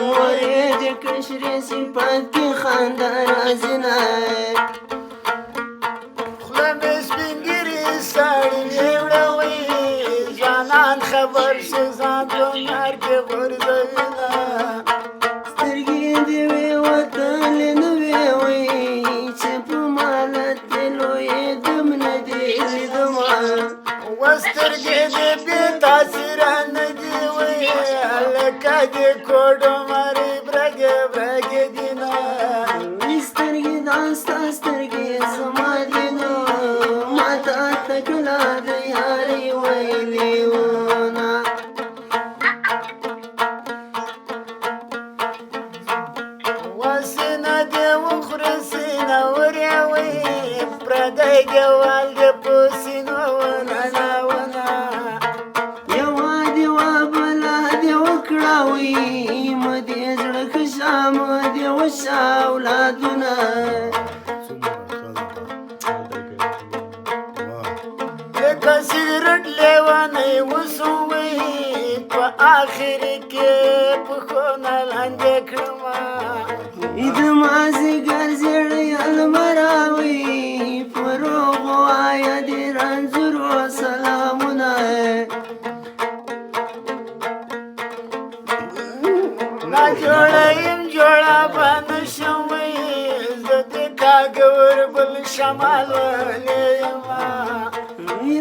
مورې د کشرې صفت کې خندا راځينه خوله مې سپین ږیري سړي وړوي ځوانان خبر شي ځان په نار کې غورځوینه سترګې دې وې وتلې نه وې وایي چې په مالت دې لویېدم نه دې لیدمه وسترګې دې بې تاثیره نه دي وایي هلکه دې کوډو مري برګې برګې دینه سترګې دا ستا سترګې زما دي نو ما ته تکله د یارۍ ویلي ونه وسینه دې وخوره سینه وریوي پردی ګوال دې په سینو ونه ونه یوه دې وبله دې وکړه وي مه دې زړه ښه شه مه دې وشه اولادونه لکه سګرټ لیونی وسوي په آخر کې پښونه لاندې کړمه د مازدیګر زیړی المراوي په روغ وایه د رنځورو سلامونه ناجوړه یم جوړه به نه شم وی زه د کاږور بل شمال وهلی یمه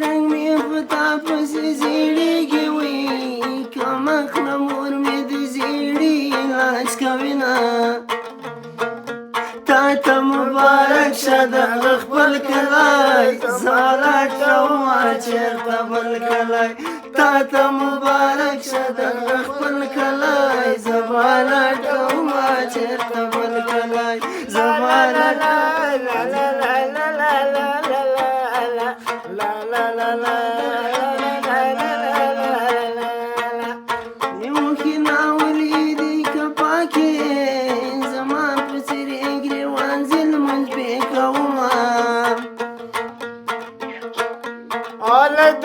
رنګ مې په تا پسې زیړېږي وي که مخله مور مې د زیړي علاج کوینه تا ته مبارک شه دغه خپل کلی زما لټومه چېرته بل کلی تا ته مبارک شه دغه خپل کلی زما لټومه چېرته بل کلی زما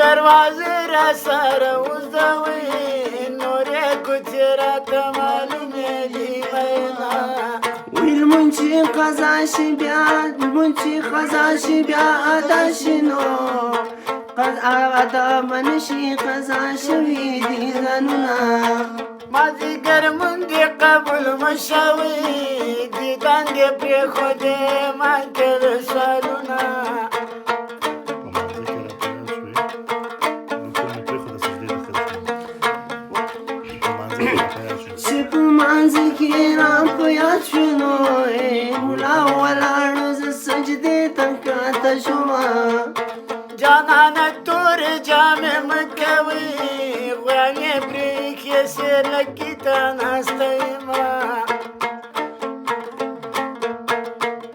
دروازې را سره وزدوي نورې کوڅې راته معلومې دي مینا لمونځ چې قضا شي بیا لمونځ چې قضا شي بیا ادا شي نو ادا به نشي قضا شوي دي ځانونه مازدیګر مونږ دې قبول مشوي دیدن دې پرېښودې ما کې د سوالونه چې په مانځ کې را په یاد شونو ملا ولاړو زه سجدې ته کاته شومه جانانه تورې جامې مه کوئ غویانې پرېښې سیر لکې ته ناسته یمه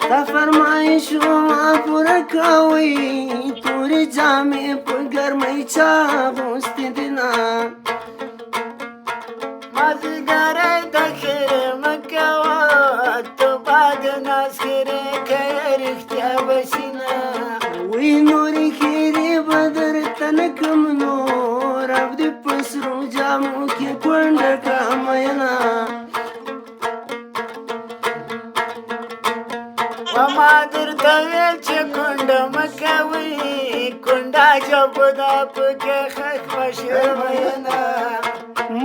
دا فرمایشونه پوره کوئ تورې جامې په ګرمۍ چا اغوستې دینه مازدیګری د خیرې مه کوه ته باد ناسکرې کوې رښتیا به شي نه وی نورې خیرې به درته نه کړم نو رب دې په سرو جامو کې کونډه کړه مینه ما درته ویل چې کونډه مه کوئ کونډه جبو ده پکې خښ به شي مینه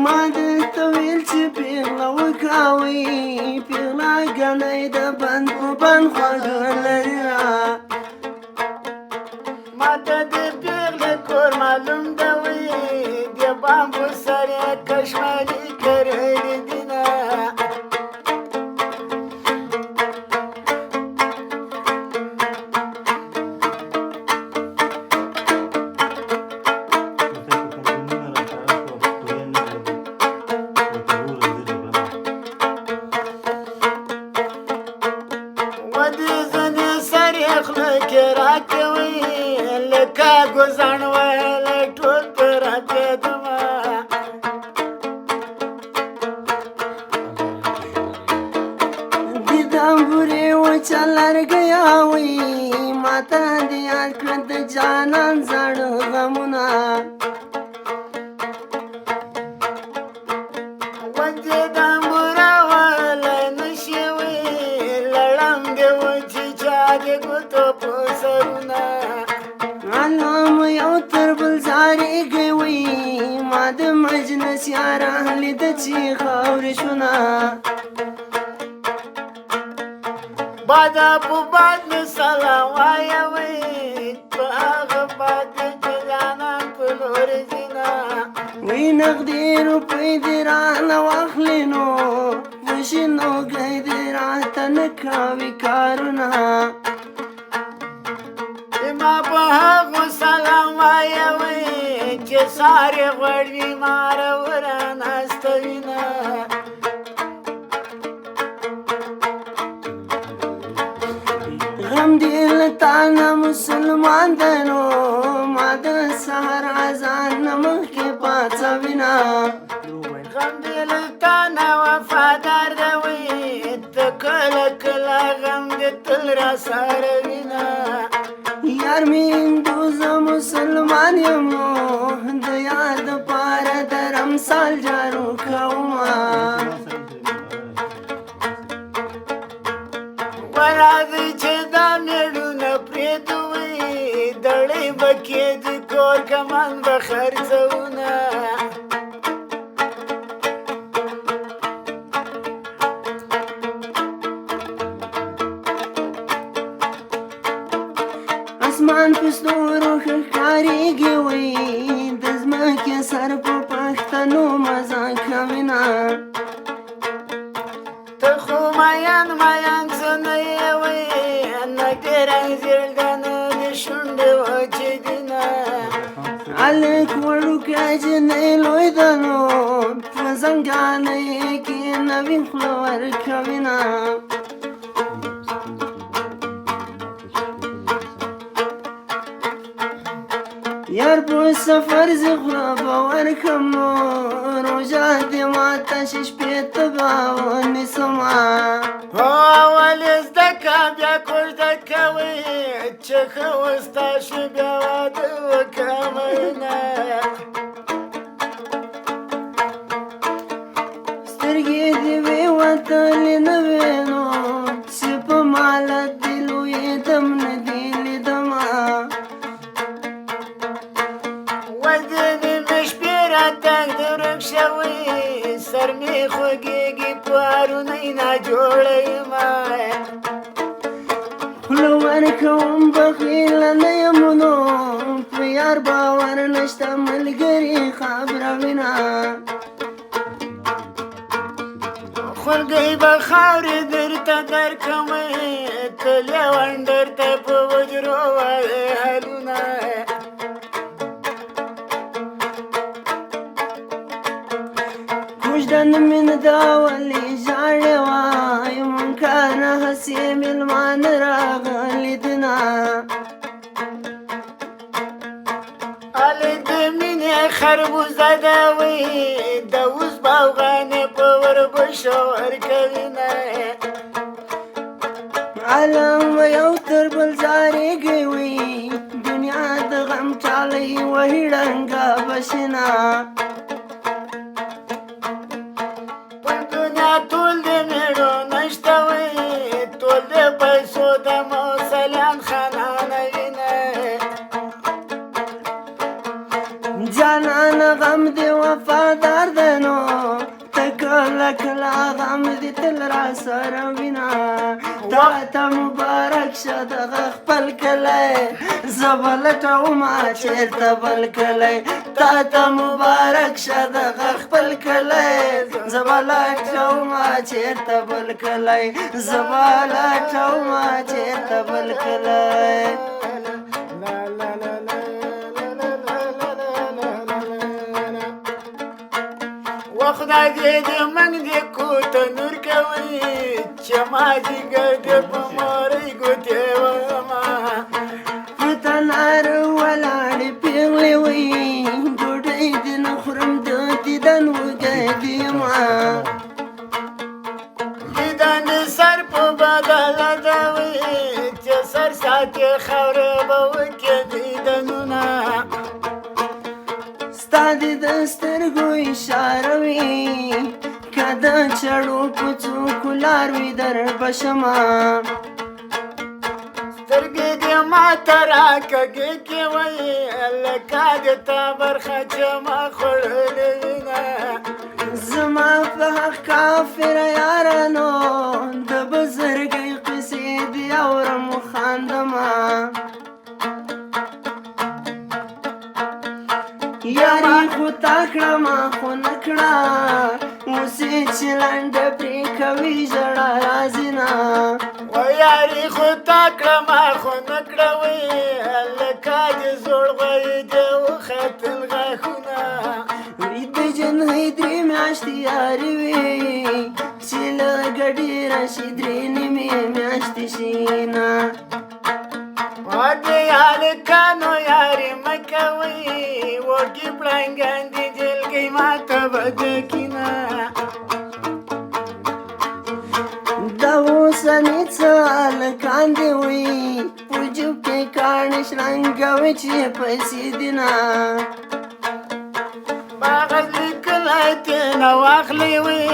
ما درته ویل چې پیغله وکاوئ پیغله ګنی د بند په بند خواږه لري ما ته د پیغلې کور معلوم ده وی د بامبو سر یې کشمالي کړی دینه ودې ځنې سر یې خوله کې راکوي لکه ګوزڼ ویلی ټول ته راپرېږدمه د دامبورې وچه لرګیا وي ماته د یاد کړه د جانان زاړه غمونه ونځې د تنبورولی نشي وی لړم دې وچې چا دې ګوتو په سرونه علام یو تر بل زاریږي وي ما د مجلس یاران لیده چې خاورې شونه بادا په باد مې سلام وایوي په هغه باد مې چې جانان په لور ځینه وی نغدې روپۍ دې رانه واخلې نو په شینوګۍ دې راته نه کوي کارونه ما په هغو سلام وایوي چې سارې غوړوي ماره ورناسته وینه غم دې له تا نه مسلمان دی نو ما د سهار اذان نه مخکې پاڅوینه غم دې له تا نه وفادار دی وي ته کله کله غم دې تل راسره وینه یار مې هندو زه مسلمان یم د یار دپاره د رمسال جارو کومه ورځئ چې دا مېړونه پرېږدوئ دړۍ به کېږي کور کمان به خرڅونه اسمان په ستورو ښه ښکارېږي وی د ځمکې سر په پښتنو مزه کوینه ته خو میان میان څه نه یې وی نږدې رنځېږ ده نه د شونډې وچې دینه هلک وړوکی جنۍ لوی ده نو په زنګانۍ کې نوي خوله ورکوینه یار په سفر زه خوله به ورکړم نو روژه دې ماته شي شپې ته به ونیسمه هو ولې زده که بیا کوژده کوئ چې ښه وستا شي بیا واده وکړه مینه سترګې دې وې وتلې نه وې نو چې په مالت دې لویېدم نه دې لیدمه وزنې مې شپې راتګ د ورک شوی سر مې خوږېږي پارونی ناجوړه یمه خوله ورکوم بخیله نه یم نو په یار باور نشته ملګري خبروینه خولګۍ به خاورې درته درکمئ ته لیونډر ته په وجرو وایې حلونه کوژدن مینه دا ولې ژاړې وای منکانه هسې مېلمانه راغلي دینه هلې د مینې خربوزه ده وی د اوس باوغانې په وربشو ورکوینه عالم یو تر بل زاریږي وي دنیا د غم چالۍ وهي ړنګه بشنه په دنیا ټول د مېړو نشته وی ټول د پیسو د موسلیان خانانه وینه جانان غم دې وفادار دی نو ته کله کله غم دې تل را سره وینه تا ته مبارک شه دغه خپل کلی زه به لټومه چېرته بل کلی تا ته مبارک شه دغه خپل کلی زه به لټومه چېرته بل کلی زه به لټومه چېرته بل کلی خدای دې د من دې کوته نور کوي چې ما جګر دې په مورې ګوتې وما په تنار ولاړې پیغلې وي ډوډۍ دې نه خورم د دیدن وږی دې یمه دیدن سر په بدله ده وي چې سر ساتې خاوره به وکړي دیدنونه ستا دې د سترګو اشاره وي که د چړو کوڅو کولار وي در بشما سترګې دې ماته راکږې کې وایي لکه د تا برخه چې ما خوړلې وینه زما په حق کافر یارانو د بزرګۍ قصې دي اورم خاندمه یاري خو تا کړمه خو نه کړه اوسې چې لنډه پرې کوي ژړا راځي نه و یاري خو تا کړمه خو نه کړه وایي لکه د زوړ غوی دې وختل غاښونه وي د جنۍ درې میاشتې یاري وي چې له ګډې راشي درې نیمې میاشتې شي نه د هلکانو یاري مه کوئ وږي پړنګان دي جلګۍ ماته بدکینه دا اوسني څه هلکان دي وي په جوب کې کاڼي شرنګوي چې پیسې دي نه باغز لیکلی تېنه واخلې وي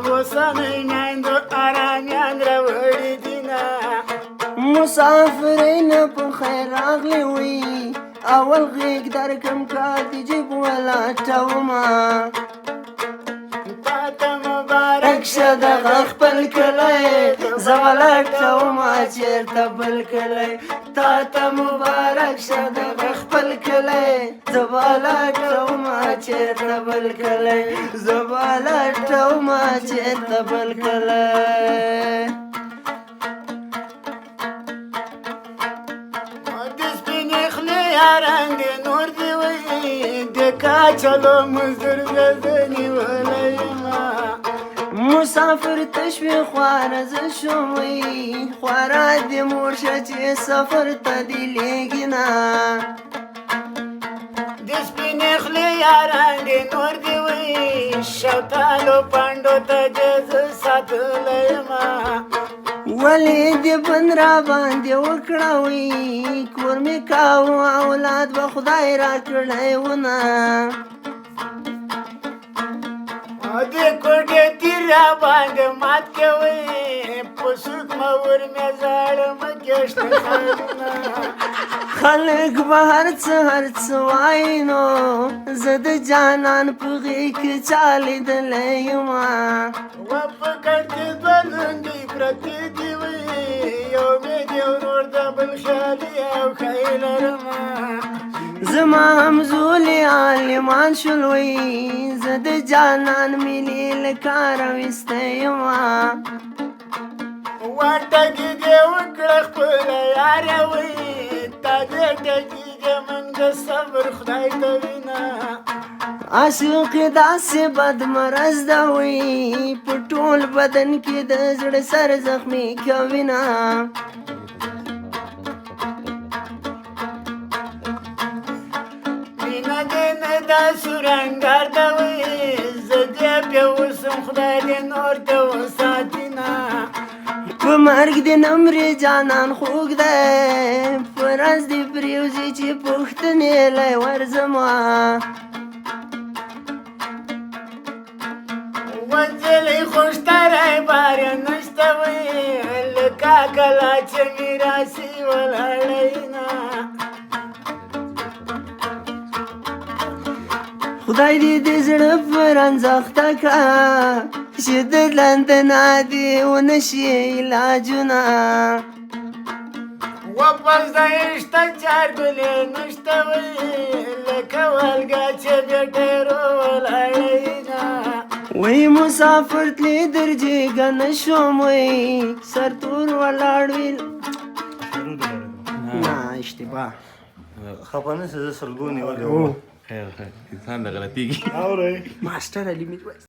اوسنۍ میندو ارامیان راوړي دي نه مسافرین په خیر راغلی وي اول غیږ درکم کار د جیب ولاټومه تاته مبارک شه دغه خپل کلی زه ولاټومه چېرته بل کلی تاته مبارک شه دغه خپل کلی زه ولاټومه چېرته بل کلی زه ولاټومه چېرته بل کلی یاران دې نور دې وایي د کاچلو مزدور زه نیولی یمه مسافر تشوي خواره زه شوم وی خواره دې مور شه چې سفر ته دې لېږي نه د سپینې خولې یاران دې نور دې وایي شوتالو پانډو ته دې زه ساتلی یمه ولې دې بند را باندې وکړه وی کور مې کاوه اولاد به خدای را کړی ونه دې کوټې تیر را باندې مات کوئ په سوک مه ور مې زاړه کېشته خالونه خلک به هر څه وایي نو زه د جانان په غېږ کې چا لیدلی یمه و په کټ کې دوه لنډۍ پرتې دي وایي یو مې د ورور د بل خیالي او ښایي لرمه زما همزولي عالمان شول وی زه د جانان ملي له کاره ویستی یمه ټګي دې وکړه خپله یاره وایي تا دې ټګي دې من د صبر خدای ته وینه عاشق داسې بد مرض ده وی په ټول بدن کې د زړه سر زخمي کوي نه مینه دې نه دا سورنګار ده وایي زه دې بیا اوسم خدای دې نور ته وساتي نه په مرګ دې نمرې جانان خوږ دی په راز دې پرېوځي چې پوښتنې لی ورځمه ونجلۍ خوشتری بار نشته وایي لکه کله چې مې راسي ولاړی نه خدای دې د زړه پر انځخته کړه چې د لندنه دې ونه شي علاجونه واپس د عشته چار ګلې نشته وایي لکه والګه چې بېټیرو ولاړی نه وی مسافر تلی درجېږه نه شوم وی سرتور ولاړ وي نه اشتباه خفه نه شې زه سلګو نیولی خیر انسان د غلطیږي اورئ ماسټر علي مې